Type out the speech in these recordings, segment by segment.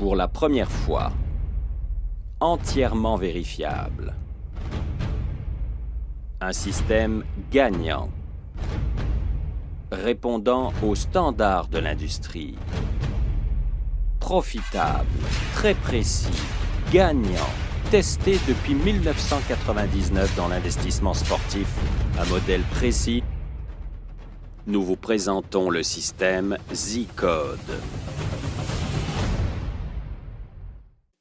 pour la première fois. Entièrement vérifiable. Un système gagnant. Répondant aux standards de l'industrie. Profitable, très précis, gagnant, testé depuis 1999 dans l'investissement sportif, un modèle précis. Nous vous présentons le système Z-Code.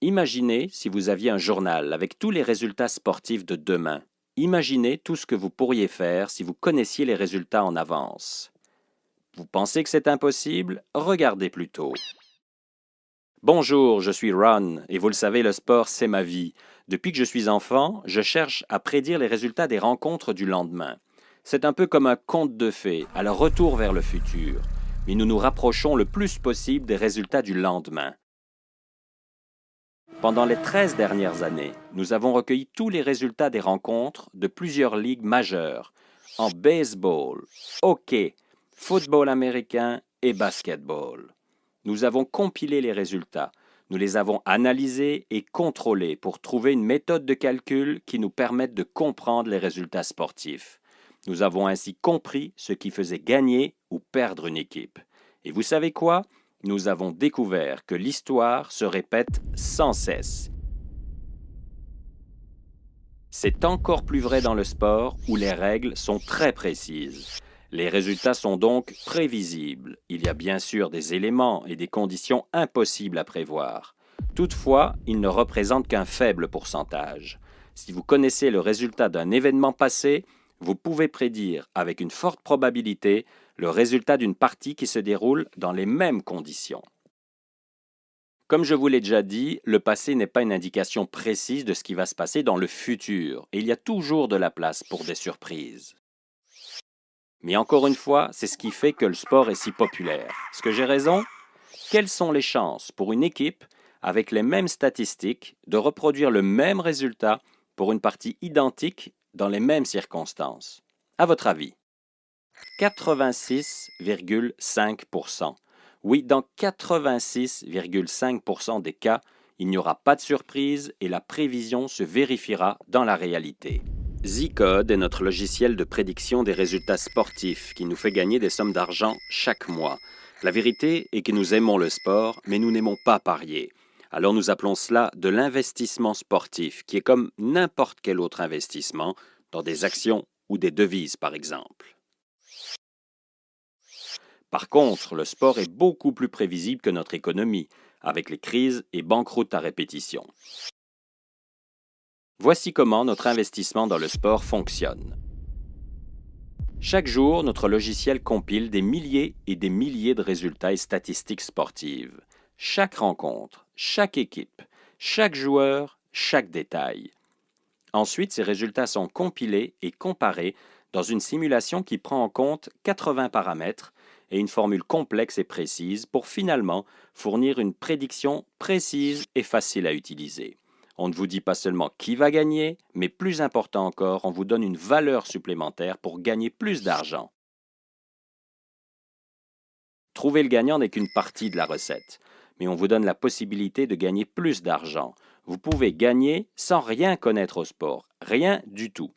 Imaginez si vous aviez un journal avec tous les résultats sportifs de demain. Imaginez tout ce que vous pourriez faire si vous connaissiez les résultats en avance. Vous pensez que c'est impossible? Regardez plutôt. Bonjour, je suis Ron, et vous le savez, le sport, c'est ma vie. Depuis que je suis enfant, je cherche à prédire les résultats des rencontres du lendemain. C'est un peu comme un conte de fées, à leur retour vers le futur. Mais nous nous rapprochons le plus possible des résultats du lendemain. Pendant les 13 dernières années, nous avons recueilli tous les résultats des rencontres de plusieurs ligues majeures, en baseball, hockey, football américain et basketball. Nous avons compilé les résultats, nous les avons analysés et contrôlés pour trouver une méthode de calcul qui nous permette de comprendre les résultats sportifs. Nous avons ainsi compris ce qui faisait gagner ou perdre une équipe. Et vous savez quoi? Nous avons découvert que l'histoire se répète sans cesse. C'est encore plus vrai dans le sport où les règles sont très précises. Les résultats sont donc prévisibles. Il y a bien sûr des éléments et des conditions impossibles à prévoir. Toutefois, ils ne représentent qu'un faible pourcentage. Si vous connaissez le résultat d'un événement passé, vous pouvez prédire avec une forte probabilité le résultat d'une partie qui se déroule dans les mêmes conditions. Comme je vous l'ai déjà dit, le passé n'est pas une indication précise de ce qui va se passer dans le futur, et il y a toujours de la place pour des surprises. Mais encore une fois, c'est ce qui fait que le sport est si populaire. Est-ce que j'ai raison? Quelles sont les chances pour une équipe, avec les mêmes statistiques, de reproduire le même résultat pour une partie identique dans les mêmes circonstances? À votre avis? 86,5%. Oui, dans 86,5% des cas, il n'y aura pas de surprise et la prévision se vérifiera dans la réalité. Z-Code est notre logiciel de prédiction des résultats sportifs qui nous fait gagner des sommes d'argent chaque mois. La vérité est que nous aimons le sport, mais nous n'aimons pas parier. Alors nous appelons cela de l'investissement sportif, qui est comme n'importe quel autre investissement, dans des actions ou des devises par exemple. Par contre, le sport est beaucoup plus prévisible que notre économie, avec les crises et banqueroutes à répétition. Voici comment notre investissement dans le sport fonctionne. Chaque jour, notre logiciel compile des milliers et des milliers de résultats et statistiques sportives. Chaque rencontre, chaque équipe, chaque joueur, chaque détail. Ensuite, ces résultats sont compilés et comparés dans une simulation qui prend en compte 80 paramètres et une formule complexe et précise pour finalement fournir une prédiction précise et facile à utiliser. On ne vous dit pas seulement qui va gagner, mais plus important encore, on vous donne une valeur supplémentaire pour gagner plus d'argent. Trouver le gagnant n'est qu'une partie de la recette, mais on vous donne la possibilité de gagner plus d'argent. Vous pouvez gagner sans rien connaître au sport, rien du tout.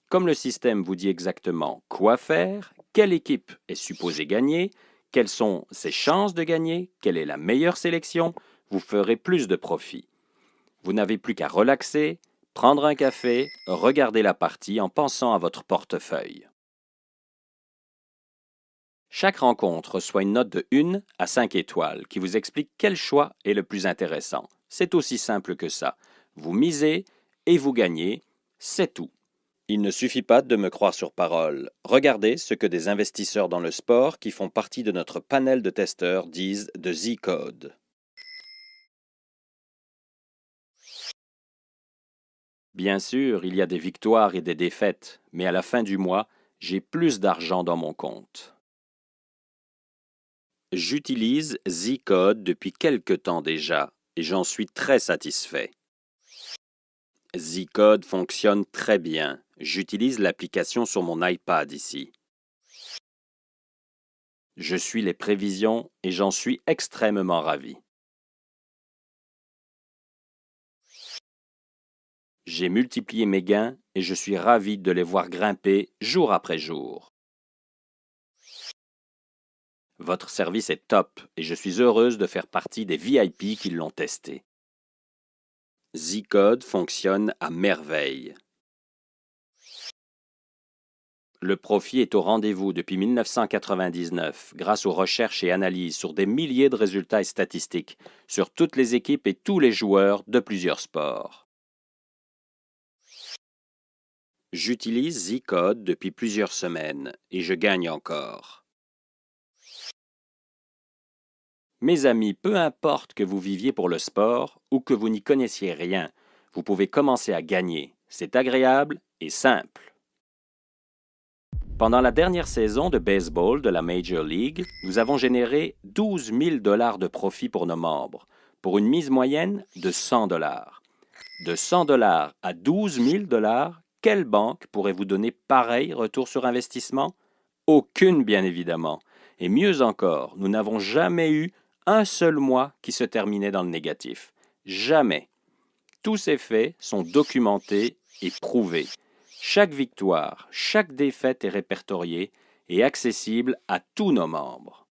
Comme le système vous dit exactement quoi faire, quelle équipe est supposée gagner, quelles sont ses chances de gagner, quelle est la meilleure sélection, vous ferez plus de profit. Vous n'avez plus qu'à relaxer, prendre un café, regarder la partie en pensant à votre portefeuille. Chaque rencontre reçoit une note de 1 à 5 étoiles qui vous explique quel choix est le plus intéressant. C'est aussi simple que ça. Vous misez et vous gagnez, c'est tout. Il ne suffit pas de me croire sur parole. Regardez ce que des investisseurs dans le sport qui font partie de notre panel de testeurs disent de Z-Code. Bien sûr, il y a des victoires et des défaites, mais à la fin du mois, j'ai plus d'argent dans mon compte. J'utilise Z-Code depuis quelque temps déjà et j'en suis très satisfait. Z-Code fonctionne très bien. J'utilise l'application sur mon iPad ici. Je suis les prévisions et j'en suis extrêmement ravi. J'ai multiplié mes gains et je suis ravi de les voir grimper jour après jour. Votre service est top et je suis heureuse de faire partie des VIP qui l'ont testé. Z-Code fonctionne à merveille. Le profit est au rendez-vous depuis 1999 grâce aux recherches et analyses sur des milliers de résultats et statistiques sur toutes les équipes et tous les joueurs de plusieurs sports. J'utilise Z-Code depuis plusieurs semaines et je gagne encore. Mes amis, peu importe que vous viviez pour le sport ou que vous n'y connaissiez rien, vous pouvez commencer à gagner. C'est agréable et simple. Pendant la dernière saison de baseball de la Major League, nous avons généré 12 000 $ de profit pour nos membres, pour une mise moyenne de 100 $. De 100 $ à 12 000 $, quelle banque pourrait vous donner pareil retour sur investissement? Aucune, bien évidemment. Et mieux encore, nous n'avons jamais eu un seul mois qui se terminait dans le négatif. Jamais. Tous ces faits sont documentés et prouvés. Chaque victoire, chaque défaite est répertoriée et accessible à tous nos membres.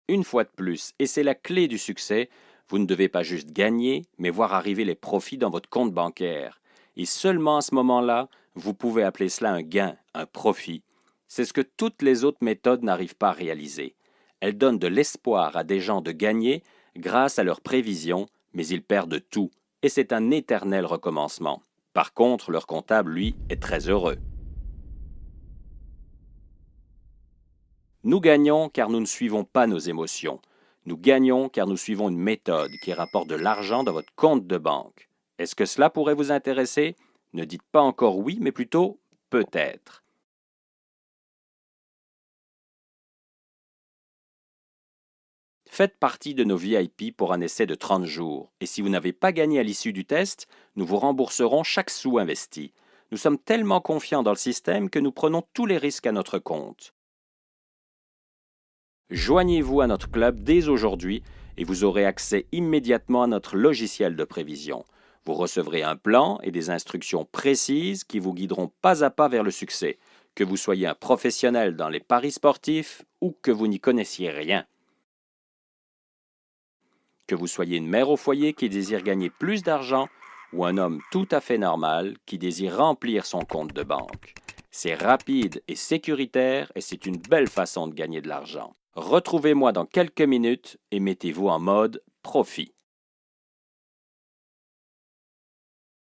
Une fois de plus, et c'est la clé du succès, vous ne devez pas juste gagner, mais voir arriver les profits dans votre compte bancaire. Et seulement à ce moment-là, vous pouvez appeler cela un gain, un profit. C'est ce que toutes les autres méthodes n'arrivent pas à réaliser. Elles donnent de l'espoir à des gens de gagner grâce à leurs prévisions, mais ils perdent tout. Et c'est un éternel recommencement. Par contre, leur comptable, lui, est très heureux. Nous gagnons car nous ne suivons pas nos émotions. Nous gagnons car nous suivons une méthode qui rapporte de l'argent dans votre compte de banque. Est-ce que cela pourrait vous intéresser? Ne dites pas encore oui, mais plutôt peut-être. Faites partie de nos VIP pour un essai de 30 jours. Et si vous n'avez pas gagné à l'issue du test, nous vous rembourserons chaque sou investi. Nous sommes tellement confiants dans le système que nous prenons tous les risques à notre compte. Joignez-vous à notre club dès aujourd'hui et vous aurez accès immédiatement à notre logiciel de prévision. Vous recevrez un plan et des instructions précises qui vous guideront pas à pas vers le succès, que vous soyez un professionnel dans les paris sportifs ou que vous n'y connaissiez rien. Que vous soyez une mère au foyer qui désire gagner plus d'argent ou un homme tout à fait normal qui désire remplir son compte de banque. C'est rapide et sécuritaire et c'est une belle façon de gagner de l'argent. Retrouvez-moi dans quelques minutes et mettez-vous en mode profit.